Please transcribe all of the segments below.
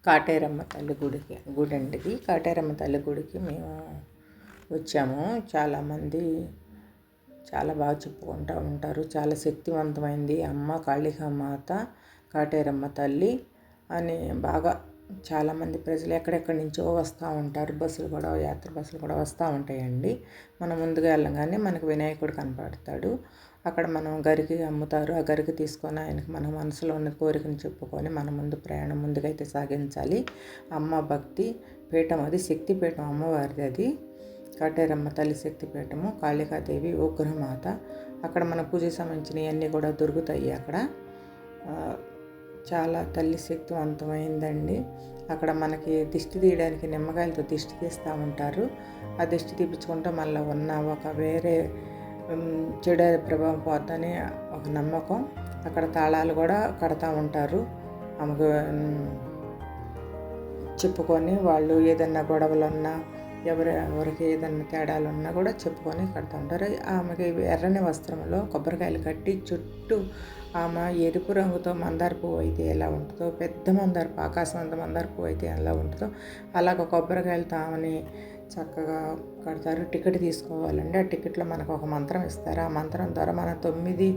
కాటేరమ్మ తల్లి గుడి అండి ఇది. కాటేరమ్మ తల్లి గుడికి మేము వచ్చాము. చాలామంది చాలా బాగా చెప్పుకుంటూ ఉంటారు. చాలా శక్తివంతమైంది అమ్మ కాళికామాత, కాటేరమ్మ తల్లి అని బాగా చాలామంది ప్రజలు ఎక్కడెక్కడి నుంచో వస్తూ ఉంటారు. బస్సులు కూడా, యాత్ర బస్సులు కూడా వస్తూ ఉంటాయండి. మనం ముందుగా వెళ్ళగానే మనకు వినాయకుడు కనపడతాడు. అక్కడ మనం గరికి అమ్ముతారు. ఆ గరికి తీసుకొని ఆయనకి మన మనసులో ఉన్న కోరికను చెప్పుకొని మన ముందు ప్రయాణం ముందుకైతే సాగించాలి. అమ్మ భక్తి పీఠం అది, శక్తిపీఠం అమ్మవారిది అది. కాటేరమ్మ తల్లి శక్తిపీఠము, కాళికాదేవి ఉగ్రమాత. అక్కడ మన పూజకి సంబంధించినవి అన్నీ కూడా దొరుకుతాయి. అక్కడ చాలా తల్లి శక్తివంతమైందండి. అక్కడ మనకి దిష్టి తీయడానికి నిమ్మకాయలతో దిష్టి తీస్తూ ఉంటారు. ఆ దిష్టి తీపించుకుంటే మళ్ళీ ఉన్న ఒక వేరే చెడు ప్రభావం పోద్దని ఒక నమ్మకం. అక్కడ తాళాలు కూడా కడతా ఉంటారు. ఆమెకు చెప్పుకొని వాళ్ళు ఏదన్నా గొడవలు ఉన్నా, ఎవరికి ఏదన్నా తేడాలు ఉన్నా కూడా చెప్పుకొని కడుతూ ఉంటారు. ఆమెకి ఎర్రని వస్త్రంలో కొబ్బరికాయలు కట్టి చుట్టూ ఆమె ఎరుపు రంగుతో మందార పువ్వు అయితే ఎలా ఉంటుందో, పెద్ద మందార పువ్వు, ఆకాశం అంత మందార పువ్వు అయితే ఎలా ఉంటుందో అలాగ కొబ్బరికాయలతో ఆమెని చక్కగా కడతారు. టికెట్ తీసుకోవాలండి. ఆ టికెట్లో మనకు ఒక మంత్రం ఇస్తారు. ఆ మంత్రం ద్వారా మనం 9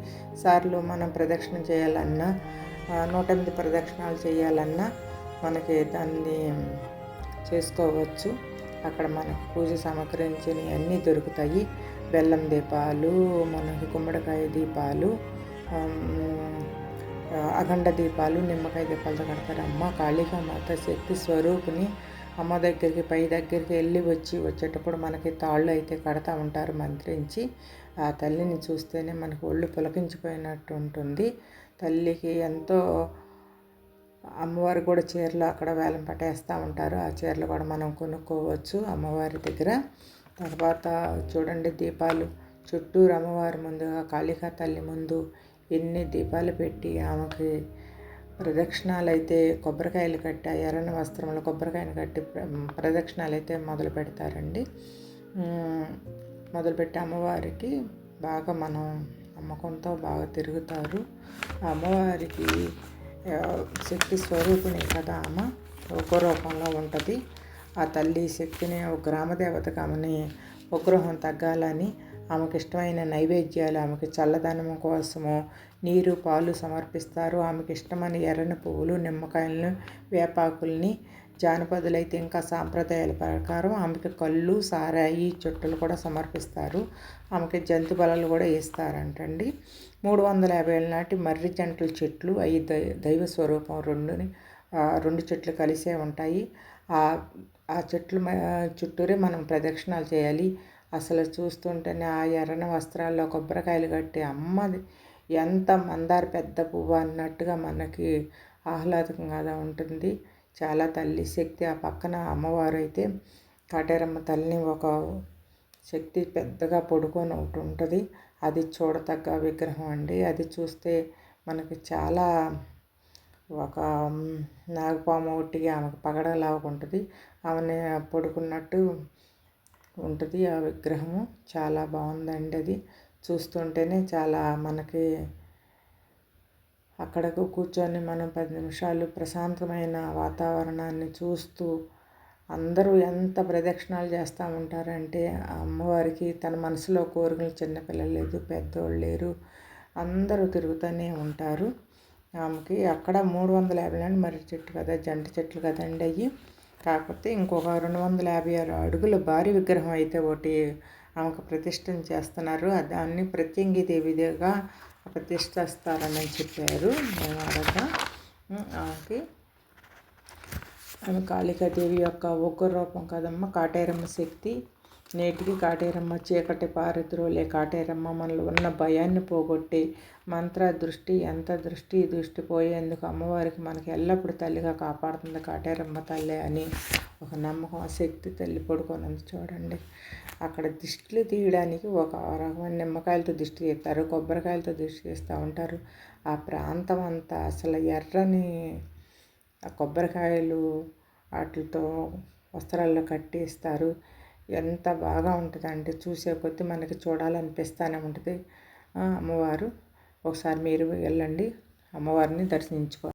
సార్లు మనం ప్రదక్షిణ చేయాలన్నా, 108 ప్రదక్షిణాలు చేయాలన్నా మనకి దాన్ని చేసుకోవచ్చు. అక్కడ మనకు పూజ సమకరించినవి అన్నీ దొరుకుతాయి. బెల్లం దీపాలు, మనకి గుమ్మడికాయ దీపాలు, అఖండ దీపాలు, నిమ్మకాయ దీపాలతో కడతారు. అమ్మ కాళికామాత శక్తి స్వరూపిణి. అమ్మ దగ్గరికి పై దగ్గరికి వచ్చేటప్పుడు మనకి తాళ్ళు అయితే కడతా ఉంటారు మంత్రించి. ఆ తల్లిని చూస్తేనే మనకు ఒళ్ళు పులకించిపోయినట్టు ఉంటుంది. తల్లికి ఎంతో అమ్మవారు కూడా చీరలు అక్కడ వేలం పట్టేస్తూ ఉంటారు. ఆ చీరలు కూడా మనం కొనుక్కోవచ్చు అమ్మవారి దగ్గర. తర్వాత చూడండి, దీపాలు చుట్టూరు అమ్మవారి ముందుగా కాళికా తల్లి ముందు ఎన్ని దీపాలు పెట్టి ఆమెకి ప్రదక్షిణాలు అయితే కొబ్బరికాయలు కట్టి, ఎర్రని వస్త్రంలో కొబ్బరికాయలు కట్టి ప్రదక్షిణాలు అయితే మొదలు పెడతారండి. మొదలుపెట్టి అమ్మవారికి బాగా మనం నమ్మకంతో బాగా తిరుగుతారు. అమ్మవారికి శక్తి స్వరూపిణి కదా ఆమె, ఒక్కో రూపంలో ఉంటుంది. ఆ తల్లి శక్తిని ఒక గ్రామదేవతకు ఆమెని ఉగ్రహం తగ్గాలని ఆమెకు ఇష్టమైన నైవేద్యాలు, ఆమెకి చల్లదనం కోసము నీరు పాలు సమర్పిస్తారు. ఆమెకి ఇష్టమైన ఎర్రని పువ్వులు, నిమ్మకాయలను, వేపాకుల్ని, జానపదులైతే ఇంకా సాంప్రదాయాల ప్రకారం ఆమెకి కళ్ళు, సారాయి, చుట్టలు కూడా సమర్పిస్తారు. ఆమెకి జంతు బలాలు కూడా ఇస్తారంటండి. 350 ఏళ్ళ నాటి మర్రి జంటల చెట్లు, అవి దైవ స్వరూపం. రెండు చెట్లు కలిసే ఉంటాయి. ఆ చెట్లు చుట్టూరే మనం ప్రదక్షిణాలు చేయాలి. అసలు చూస్తుంటేనే ఆ ఎర్రని వస్త్రాల్లో కొబ్బరికాయలు కట్టి అమ్మది ఎంత మందార పెద్ద పువ్వు అన్నట్టుగా మనకి ఆహ్లాదకంగా ఉంటుంది. చాలా తల్లి శక్తి. ఆ పక్కన అమ్మవారు అయితే కాటేరమ్మ తల్లిని ఒక శక్తి పెద్దగా పడుకొని ఒకటి ఉంటుంది. అది చూడతగ్గ విగ్రహం అండి. అది చూస్తే మనకి చాలా ఒక నాగపాము ఒకటిగా ఆమెకు పగడలాగా ఉంటుంది. ఆమెని పడుకున్నట్టు ఉంటుంది ఆ విగ్రహము. చాలా బాగుందండి. అది చూస్తుంటేనే చాలా మనకి అక్కడకు కూర్చొని మనం 10 నిమిషాలు ప్రశాంతమైన వాతావరణాన్ని చూస్తూ అందరూ ఎంత ప్రదక్షిణాలు చేస్తూ ఉంటారంటే అమ్మవారికి తన మనసులో కోరికలు, చిన్నపిల్లలు లేదు, పెద్దోళ్ళు లేరు, అందరూ తిరుగుతూనే ఉంటారు. ఆమెకి అక్కడ 350 ఏళ్ళ మర్రి చెట్టు కదా, జంట చెట్లు కదండి అవి. కాకపోతే ఇంకొక 256 అడుగుల భారీ విగ్రహం అయితే ఒకటి ఆమెకు ప్రతిష్టం చేస్తున్నారు. దాన్ని ప్రత్యంగి దేవిగా ప్రతిష్ఠిస్తారని చెప్పారు. మేము అడగ ఆమె కాళికాదేవి యొక్క ఉగ్ర రూపం కదమ్మ, కాటేరమ్మ శక్తి. నేటికి కాటేరమ్మ చీకటి పారిద్రోలే కాటేరమ్మ మనలో ఉన్న భయాన్ని పోగొట్టి మంత్ర దృష్టి, ఎంత దృష్టి పోయేందుకు అమ్మవారికి మనకి ఎల్లప్పుడూ తల్లిగా కాపాడుతుంది కాటేరమ్మ తల్లి అని ఒక నమ్మకం. ఆ శక్తి తల్లి పడుకోనంది చూడండి. అక్కడ దిష్టిలు తీయడానికి ఒక రకమైన నిమ్మకాయలతో దిష్టి తీస్తారు, కొబ్బరికాయలతో దిష్టి తీస్తూ ఉంటారు. ఆ ప్రాంతం అంతా అసలు ఎర్రని కొబ్బరికాయలు వాటితో వస్త్రాల్లో కట్టేస్తారు. ఎంత బాగా ఉంటుందంటే చూసే కొద్దీ మనకి చూడాలనిపిస్తూనే ఉంటుంది అమ్మవారు. ఒకసారి మీరు వెళ్ళండి, అమ్మవారిని దర్శించుకో.